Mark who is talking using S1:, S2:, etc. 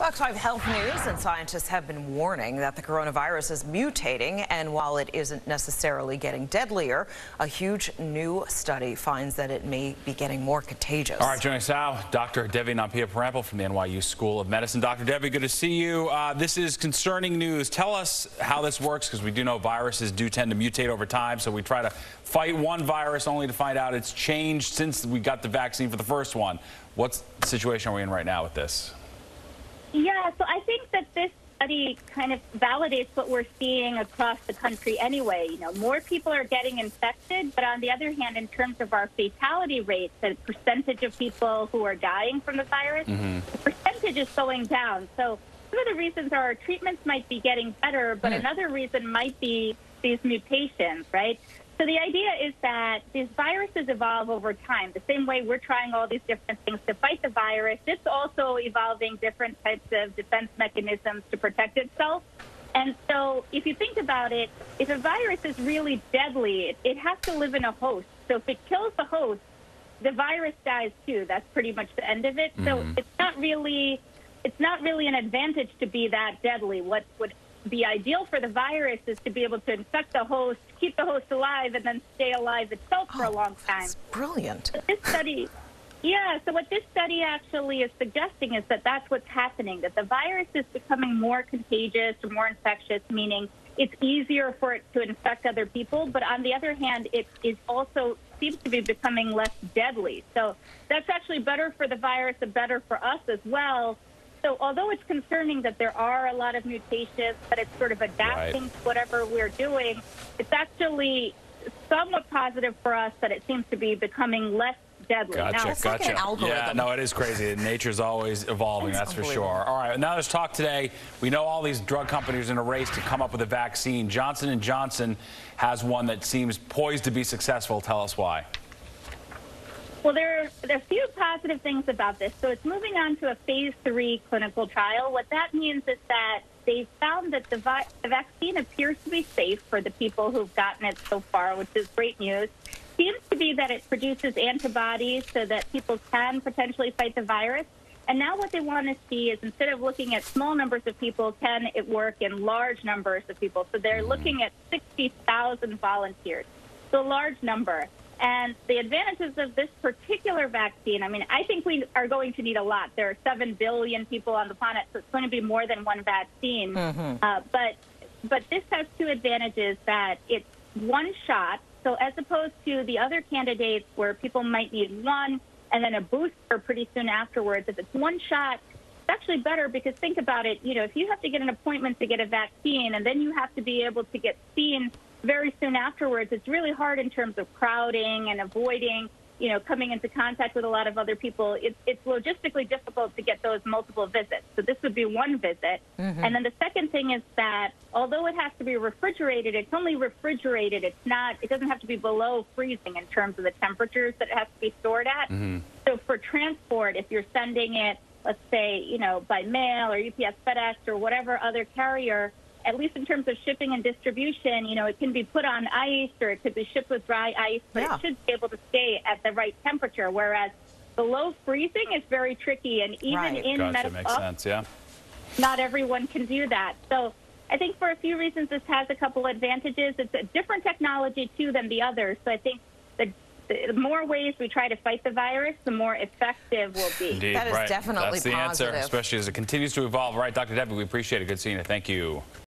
S1: Fox 5 Health News, and scientists have been warning that the coronavirus is mutating, and while it isn't necessarily getting deadlier, a huge new study finds that it may be getting more contagious.
S2: All right, joining us now, Dr. Devi Nampiaparampil from the NYU School of Medicine. Dr. Devi, good to see you. This is concerning news. Tell us how this works, because we do know viruses do tend to mutate over time, so we try to fight one virus only to find out it's changed since we got the vaccine for the first one. What situation are we in right now with this?
S3: Yeah, so I think that this study kind of validates what we're seeing across the country anyway. You know, more people are getting infected, but on the other hand, in terms of our fatality rates, the percentage of people who are dying from the virus, the percentage is going down. So some of the reasons are our treatments might be getting better, but another reason might be these mutations, right? So the idea is that these viruses evolve over time. The same way we're trying all these different things to fight the virus, it's also evolving different types of defense mechanisms to protect itself. And so if you think about it, if a virus is really deadly, it has to live in a host. So if it kills the host, the virus dies too. That's pretty much the end of it. So it's not really an advantage to be that deadly. What would be ideal for the virus is to be able to infect the host, keep the host alive, and then stay alive itself for a long time.
S1: That's brilliant.
S3: But this study, so what this study actually is suggesting is that that's what's happening, that the virus is becoming more contagious or more infectious, meaning it's easier for it to infect other people, but on the other hand, it is also seems to be becoming less deadly. So that's actually better for the virus and better for us as well. So although it's concerning that there are a lot of mutations, that it's sort of adapting to whatever we're doing, it's actually somewhat positive for us that it seems to be becoming less deadly.
S2: Gotcha,
S1: It's like an algorithm.
S2: Yeah, no, it is crazy. Nature's always evolving, that's for sure. All right, now there's talk today. We know all these drug companies are in a race to come up with a vaccine. Johnson & Johnson has one that seems poised to be successful. Tell us why.
S3: Well, there are a few positive things about this. So it's moving on to a phase 3 clinical trial. What that means is that they found that the vaccine appears to be safe for the people who've gotten it so far, which is great news. Seems to be that it produces antibodies so that people can potentially fight the virus. And now what they want to see is, instead of looking at small numbers of people, can it work in large numbers of people? So they're looking at 60,000 volunteers, so a large number. And the advantages of this particular vaccine, I mean, I think we are going to need a lot. There are 7 billion people on the planet, so it's going to be more than one vaccine. But this has two advantages: that it's one shot. So as opposed to the other candidates where people might need one and then a booster pretty soon afterwards, if it's one shot, it's actually better, because think about it. You know, if you have to get an appointment to get a vaccine and then you have to be able to get seen very soon afterwards, it's really hard in terms of crowding and avoiding, you know, coming into contact with a lot of other people. It's logistically difficult to get those multiple visits. So this would be one visit. And then the second thing is that although it has to be refrigerated, it's only refrigerated. It doesn't have to be below freezing in terms of the temperatures that it has to be stored at. So for transport, if you're sending it, let's say, you know, by mail or UPS, FedEx, or whatever other carrier, at least in terms of shipping and distribution, you know, it can be put on ice or it could be shipped with dry ice, but it should be able to stay at the right temperature, whereas below freezing is very tricky. And even in medical, not everyone can do that. So I think for a few reasons this has a couple advantages. It's a different technology, too, than the others. So I think the more ways we try to fight the virus, the more effective we'll be.
S2: Indeed,
S1: that is definitely
S2: That's the
S1: positive.
S2: answer, especially as it continues to evolve. All right, Dr. Devi, we appreciate it. Good seeing you. Thank you.